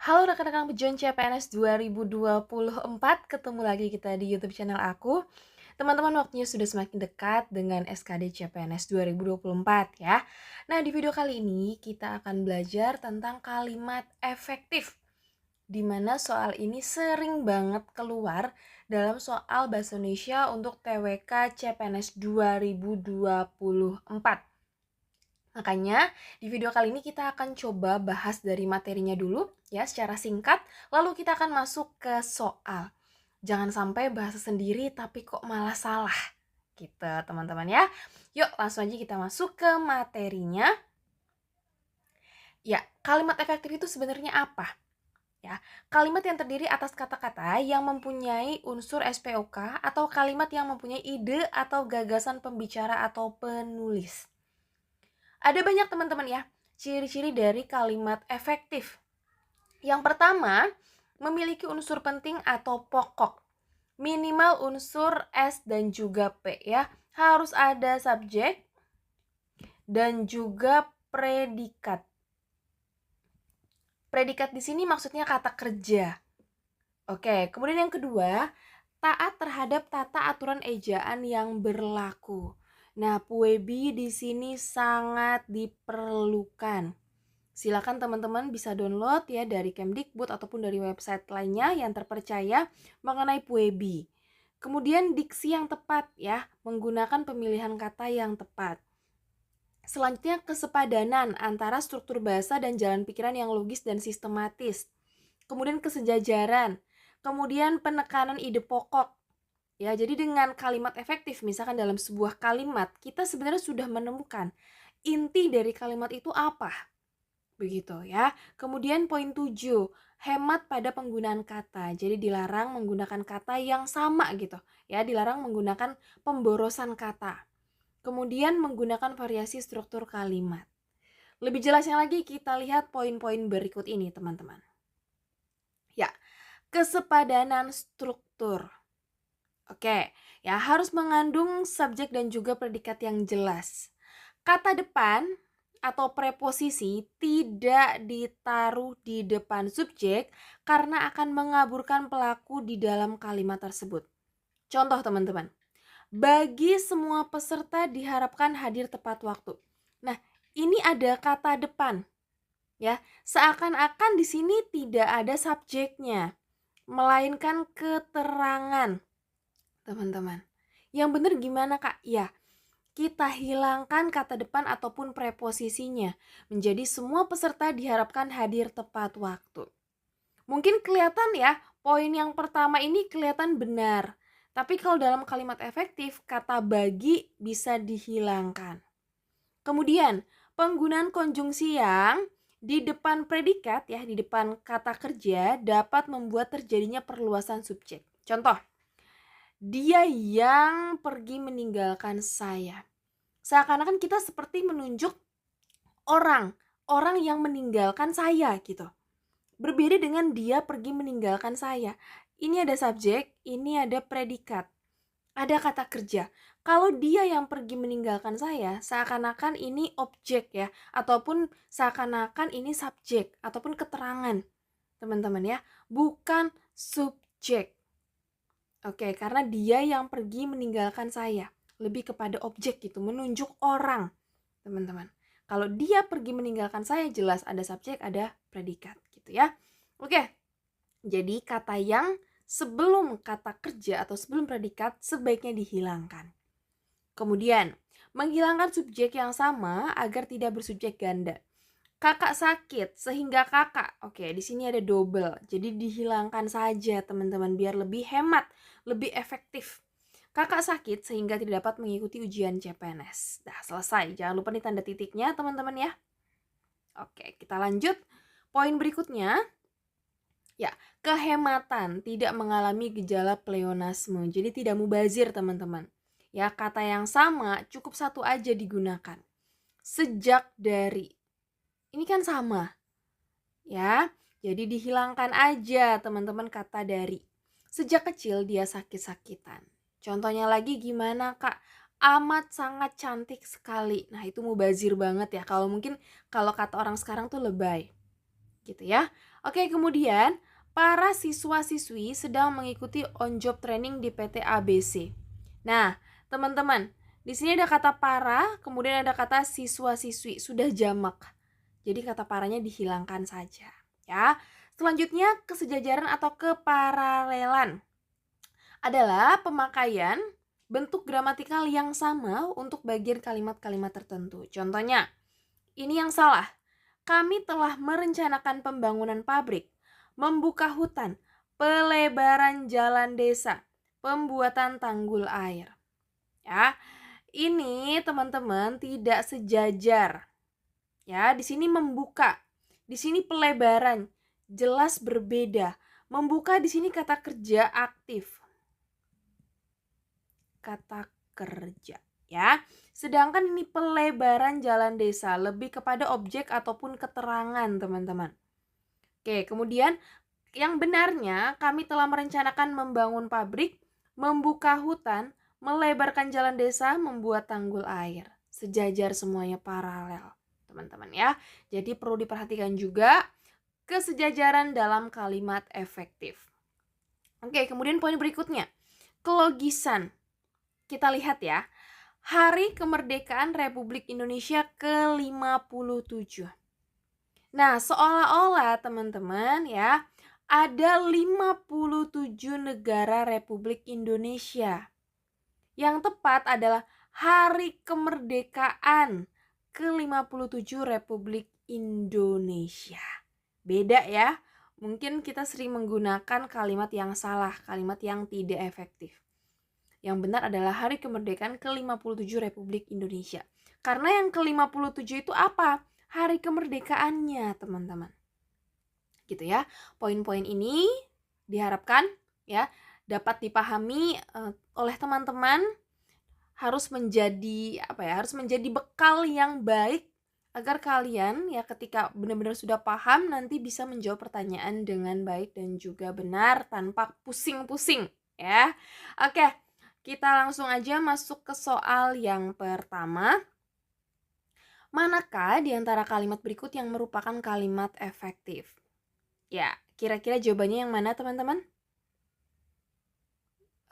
Halo rekan-rekan pejuang CPNS 2024, ketemu lagi kita di YouTube channel aku. Teman-teman, waktunya sudah semakin dekat dengan SKD CPNS 2024 ya. Nah, di video kali ini kita akan belajar tentang kalimat efektif, di mana soal ini sering banget keluar dalam soal Bahasa Indonesia untuk TWK CPNS 2024. Makanya di video kali ini kita akan coba bahas dari materinya dulu ya secara singkat, lalu kita akan masuk ke soal. Jangan sampai bahasa sendiri tapi kok malah salah. Gitu teman-teman ya. Yuk langsung aja kita masuk ke materinya. Ya, kalimat efektif itu sebenarnya apa? Ya, kalimat yang terdiri atas kata-kata yang mempunyai unsur SPOK atau kalimat yang mempunyai ide atau gagasan pembicara atau penulis. Ada banyak teman-teman ya, ciri-ciri dari kalimat efektif. Yang pertama, memiliki unsur penting atau pokok. Minimal unsur S dan juga P ya. Harus ada subjek dan juga predikat. Predikat di sini maksudnya kata kerja. Oke, kemudian yang kedua, taat terhadap tata aturan ejaan yang berlaku. Nah, puebi di sini sangat diperlukan. Silakan teman-teman bisa download ya dari Kemdikbud ataupun dari website lainnya yang terpercaya mengenai puebi. Kemudian diksi yang tepat ya, menggunakan pemilihan kata yang tepat. Selanjutnya kesepadanan antara struktur bahasa dan jalan pikiran yang logis dan sistematis. Kemudian kesejajaran. Kemudian penekanan ide pokok. Ya, jadi dengan kalimat efektif, misalkan dalam sebuah kalimat, kita sebenarnya sudah menemukan inti dari kalimat itu apa. Begitu ya. Kemudian poin 7, hemat pada penggunaan kata. Jadi dilarang menggunakan kata yang sama gitu. Ya, dilarang menggunakan pemborosan kata. Kemudian menggunakan variasi struktur kalimat. Lebih jelasnya lagi kita lihat poin-poin berikut ini, teman-teman. Ya, kesepadanan struktur. Oke, ya harus mengandung subjek dan juga predikat yang jelas. Kata depan atau preposisi tidak ditaruh di depan subjek karena akan mengaburkan pelaku di dalam kalimat tersebut. Contoh teman-teman, bagi semua peserta diharapkan hadir tepat waktu. Nah, ini ada kata depan. Ya, seakan-akan di sini tidak ada subjeknya, melainkan keterangan. Teman-teman, yang benar gimana Kak? Ya, kita hilangkan kata depan ataupun preposisinya. Menjadi semua peserta diharapkan hadir tepat waktu. Mungkin kelihatan ya, poin yang pertama ini kelihatan benar. Tapi kalau dalam kalimat efektif, kata bagi bisa dihilangkan. Kemudian, penggunaan konjungsi yang di depan predikat ya, di depan kata kerja dapat membuat terjadinya perluasan subjek. Contoh, dia yang pergi meninggalkan saya. Seakan-akan kita seperti menunjuk orang yang meninggalkan saya gitu. Berbeda dengan dia pergi meninggalkan saya. Ini ada subjek, ini ada predikat. Ada kata kerja. Kalau dia yang pergi meninggalkan saya, seakan-akan ini objek ya, ataupun seakan-akan ini subjek ataupun keterangan. Teman-teman ya, bukan subjek. Oke, karena dia yang pergi meninggalkan saya. Lebih kepada objek gitu, menunjuk orang, teman-teman. Kalau dia pergi meninggalkan saya, jelas ada subjek, ada predikat gitu ya. Oke, jadi kata yang sebelum kata kerja atau sebelum predikat sebaiknya dihilangkan. Kemudian, menghilangkan subjek yang sama agar tidak bersubjek ganda. Kakak sakit sehingga kakak. Oke, di sini ada double. Jadi dihilangkan saja teman-teman biar lebih hemat, lebih efektif. Kakak sakit sehingga tidak dapat mengikuti ujian CPNS. Dah selesai. Jangan lupa nih tanda titiknya teman-teman ya. Oke, kita lanjut. Poin berikutnya. Ya, kehematan, tidak mengalami gejala pleonasme. Jadi tidak mubazir teman-teman. Ya, kata yang sama cukup satu aja digunakan. Sejak dari. Ini kan sama. Ya, jadi dihilangkan aja teman-teman kata dari. Sejak kecil dia sakit-sakitan. Contohnya lagi gimana Kak? Amat sangat cantik sekali. Nah itu mubazir banget ya. Kalau mungkin kalau kata orang sekarang tuh lebay. Gitu ya. Oke, kemudian para siswa-siswi sedang mengikuti on-job training di PT ABC. Nah, teman-teman, di sini ada kata para, kemudian ada kata siswa-siswi, sudah jamak. Jadi kata paranya dihilangkan saja, ya. Selanjutnya, kesejajaran atau keparalelan adalah pemakaian bentuk gramatikal yang sama untuk bagian kalimat-kalimat tertentu. Contohnya, ini yang salah. Kami telah merencanakan pembangunan pabrik, membuka hutan, pelebaran jalan desa, pembuatan tanggul air. Ya, ini teman-teman tidak sejajar. Ya, di sini membuka, di sini pelebaran, jelas berbeda. Membuka di sini kata kerja aktif. Kata kerja, ya. Sedangkan ini pelebaran jalan desa, lebih kepada objek ataupun keterangan, teman-teman. Oke, kemudian yang benarnya kami telah merencanakan membangun pabrik, membuka hutan, melebarkan jalan desa, membuat tanggul air. Sejajar semuanya, paralel, teman-teman ya. Jadi perlu diperhatikan juga kesejajaran dalam kalimat efektif. Oke, kemudian poin berikutnya, kelogisan. Kita lihat ya, Hari Kemerdekaan Republik Indonesia ke-57. Nah, seolah-olah teman-teman ya, ada 57 negara Republik Indonesia. Yang tepat adalah Hari Kemerdekaan ke-57 Republik Indonesia. Beda ya, mungkin kita sering menggunakan kalimat yang salah, kalimat yang tidak efektif. Yang benar adalah Hari Kemerdekaan ke-57 Republik Indonesia. Karena yang ke-57 itu apa? Hari kemerdekaannya, teman-teman. Gitu ya. Poin-poin ini diharapkan ya dapat dipahami oleh teman-teman, harus menjadi harus menjadi bekal yang baik agar kalian ya ketika benar-benar sudah paham nanti bisa menjawab pertanyaan dengan baik dan juga benar tanpa pusing-pusing ya. Oke. Kita langsung aja masuk ke soal yang pertama. Manakah di antara kalimat berikut yang merupakan kalimat efektif? Ya, kira-kira jawabannya yang mana, teman-teman?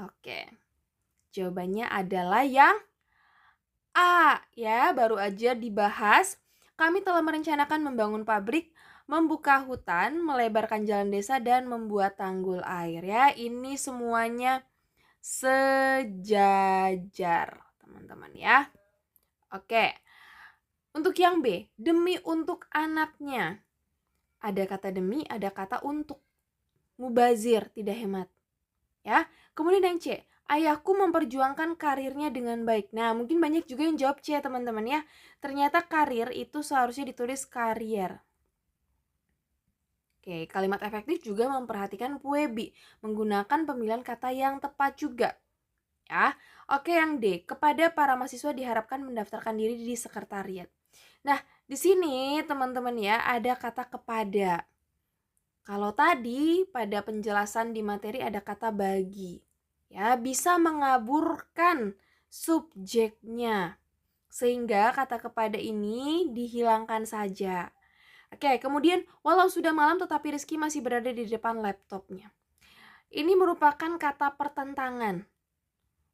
Oke. Jawabannya adalah yang A, ya, baru aja dibahas. Kami telah merencanakan membangun pabrik, membuka hutan, melebarkan jalan desa, dan membuat tanggul air, ya. Ini semuanya sejajar, teman-teman ya. Oke. Untuk yang B, demi untuk anaknya. Ada kata demi, ada kata untuk. Mubazir, tidak hemat. Ya. Kemudian yang C, ayahku memperjuangkan karirnya dengan baik. Nah, mungkin banyak juga yang jawab C, teman-teman ya. Ternyata karir itu seharusnya ditulis karier. Oke, kalimat efektif juga memperhatikan puebi, menggunakan pemilihan kata yang tepat juga. Ya. Oke, yang D, kepada para mahasiswa diharapkan mendaftarkan diri di sekretariat. Nah, di sini teman-teman ya ada kata kepada. Kalau tadi pada penjelasan di materi ada kata bagi. Ya, bisa mengaburkan subjeknya. Sehingga kata kepada ini dihilangkan saja. Oke, kemudian walau sudah malam tetapi Rizky masih berada di depan laptopnya. Ini merupakan kata pertentangan.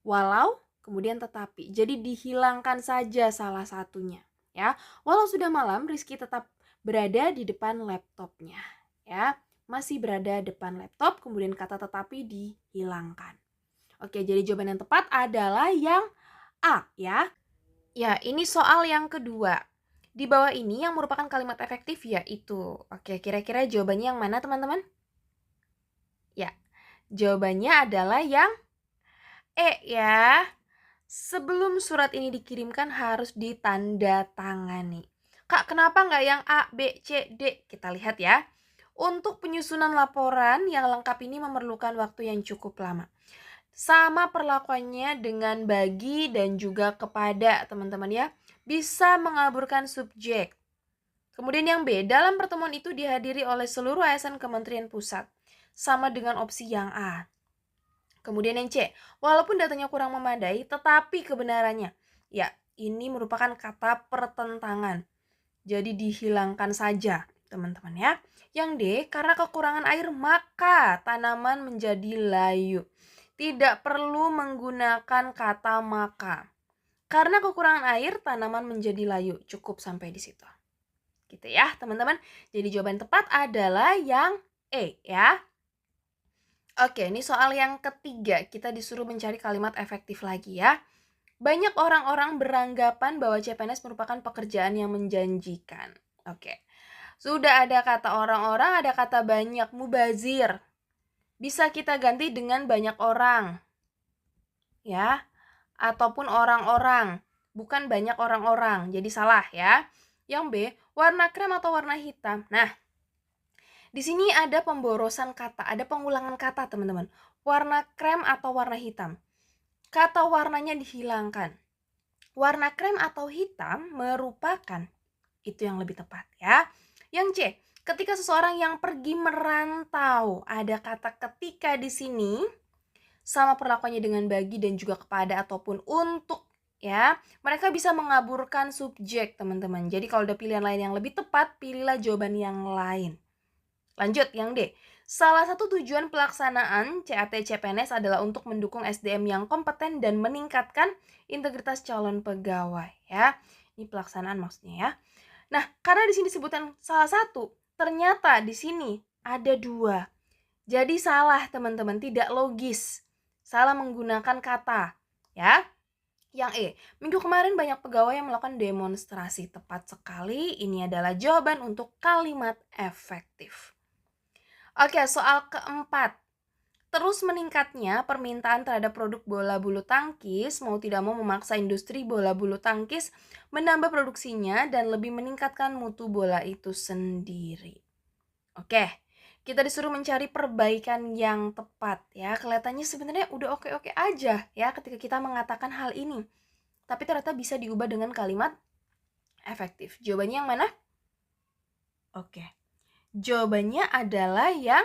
Walau, kemudian tetapi. Jadi dihilangkan saja salah satunya. Ya, walau sudah malam, Rizky tetap berada di depan laptopnya. Ya, masih berada depan laptop, kemudian kata tetapi dihilangkan. Oke, jadi jawaban yang tepat adalah yang A, ya. Ya, ini soal yang kedua. Di bawah ini yang merupakan kalimat efektif yaitu. Oke, kira-kira jawabannya yang mana, teman-teman? Ya, jawabannya adalah yang ya. Sebelum surat ini dikirimkan harus ditandatangani. Kak, kenapa nggak yang A, B, C, D? Kita lihat ya. Untuk penyusunan laporan yang lengkap ini memerlukan waktu yang cukup lama. Sama perlakuannya dengan bagi dan juga kepada, teman-teman ya. Bisa mengaburkan subjek. Kemudian yang B, dalam pertemuan itu dihadiri oleh seluruh ASN Kementerian Pusat. Sama dengan opsi yang A. Kemudian yang C, walaupun datanya kurang memadai, tetapi kebenarannya. Ya, ini merupakan kata pertentangan. Jadi dihilangkan saja. teman-teman ya. Yang D, karena kekurangan air maka tanaman menjadi layu. Tidak perlu menggunakan kata maka. Karena kekurangan air, tanaman menjadi layu. Cukup sampai di situ. Gitu ya, teman-teman. Jadi jawaban tepat adalah yang E ya. Oke, ini soal yang ketiga. Kita disuruh mencari kalimat efektif lagi ya. Banyak orang-orang beranggapan bahwa CPNS merupakan pekerjaan yang menjanjikan. Oke. Sudah ada kata orang-orang, ada kata banyak, mubazir. Bisa kita ganti dengan banyak orang. Ya. Ataupun orang-orang. Bukan banyak orang-orang. Jadi salah ya. Yang B, warna krem atau warna hitam. Nah, di sini ada pemborosan kata, ada pengulangan kata teman-teman. Warna krem atau warna hitam. Kata warnanya dihilangkan. Warna krem atau hitam merupakan, itu yang lebih tepat ya. Yang C, ketika seseorang yang pergi merantau, ada kata ketika di sini sama perlakuannya dengan bagi dan juga kepada ataupun untuk ya. Mereka bisa mengaburkan subjek teman-teman. Jadi kalau ada pilihan lain yang lebih tepat, pilihlah jawaban yang lain. Lanjut yang D. Salah satu tujuan pelaksanaan CAT CPNS adalah untuk mendukung SDM yang kompeten dan meningkatkan integritas calon pegawai ya. Ini pelaksanaan maksudnya ya. Nah, karena di sini disebutkan salah satu, ternyata di sini ada dua. Jadi salah teman-teman, tidak logis. Salah menggunakan kata ya. Yang E, minggu kemarin banyak pegawai yang melakukan demonstrasi. Tepat sekali, ini adalah jawaban untuk kalimat efektif. Oke, soal keempat. Terus meningkatnya permintaan terhadap produk bola bulu tangkis mau tidak mau memaksa industri bola bulu tangkis menambah produksinya dan lebih meningkatkan mutu bola itu sendiri. Oke, kita disuruh mencari perbaikan yang tepat ya. Kelihatannya sebenarnya udah oke-oke aja ya ketika kita mengatakan hal ini. Tapi ternyata bisa diubah dengan kalimat efektif. Jawabannya yang mana? Oke. Jawabannya adalah yang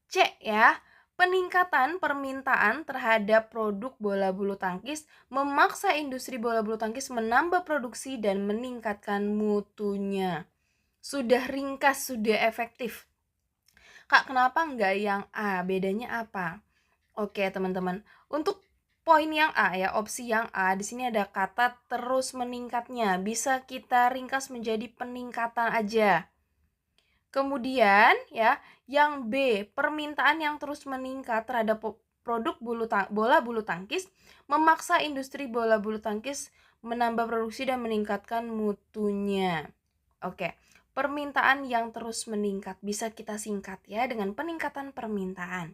C ya. Peningkatan permintaan terhadap produk bola bulu tangkis memaksa industri bola bulu tangkis menambah produksi dan meningkatkan mutunya. Sudah ringkas, sudah efektif. Kak, kenapa enggak yang A? Bedanya apa? Oke, teman-teman. Untuk poin yang A ya, opsi yang A, di sini ada kata terus meningkatnya. Bisa kita ringkas menjadi peningkatan aja. Kemudian ya, yang B, permintaan yang terus meningkat terhadap produk bola bulu tangkis memaksa industri bola bulu tangkis menambah produksi dan meningkatkan mutunya. Oke, permintaan yang terus meningkat bisa kita singkat ya dengan peningkatan permintaan.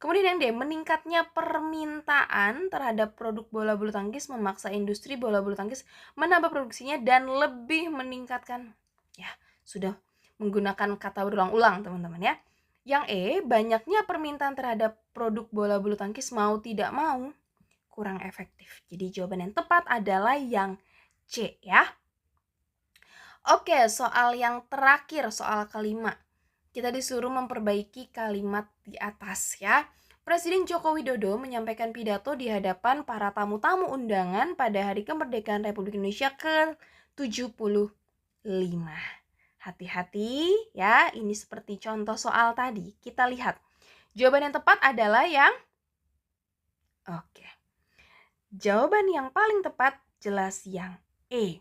Kemudian yang D, meningkatnya permintaan terhadap produk bola bulu tangkis memaksa industri bola bulu tangkis menambah produksinya dan lebih meningkatkan. Ya, sudah menggunakan kata berulang-ulang teman-teman ya. Yang E, banyaknya permintaan terhadap produk bola bulu tangkis mau tidak mau kurang efektif. Jadi jawaban yang tepat adalah yang C ya. Oke, soal yang terakhir, soal kelima. Kita disuruh memperbaiki kalimat di atas ya. Presiden Joko Widodo menyampaikan pidato di hadapan para tamu-tamu undangan pada Hari Kemerdekaan Republik Indonesia ke-75. Hati-hati ya, ini seperti contoh soal tadi. Kita lihat. Jawaban yang tepat adalah yang Oke. Jawaban yang paling tepat jelas yang E.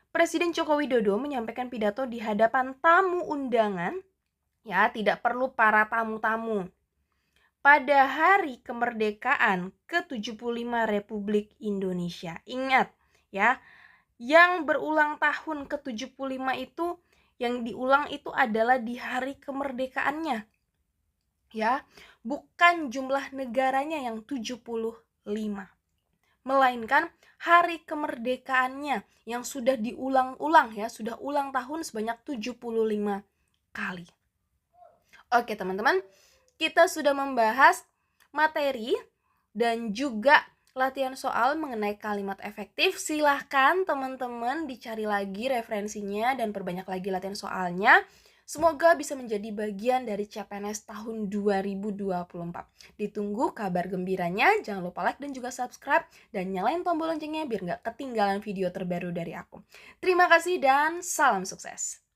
Presiden Joko Widodo menyampaikan pidato di hadapan tamu undangan, ya, tidak perlu para tamu-tamu. Pada Hari Kemerdekaan ke-75 Republik Indonesia. Ingat ya, yang berulang tahun ke-75 itu yang diulang itu adalah di hari kemerdekaannya. Ya, bukan jumlah negaranya yang 75. Melainkan hari kemerdekaannya yang sudah diulang-ulang ya, sudah ulang tahun sebanyak 75 kali. Oke, teman-teman, kita sudah membahas materi dan juga latihan soal mengenai kalimat efektif. Silahkan teman-teman dicari lagi referensinya dan perbanyak lagi latihan soalnya. Semoga bisa menjadi bagian dari CPNS tahun 2024. Ditunggu kabar gembiranya, jangan lupa like dan juga subscribe dan nyalain tombol loncengnya biar nggak ketinggalan video terbaru dari aku. Terima kasih dan salam sukses.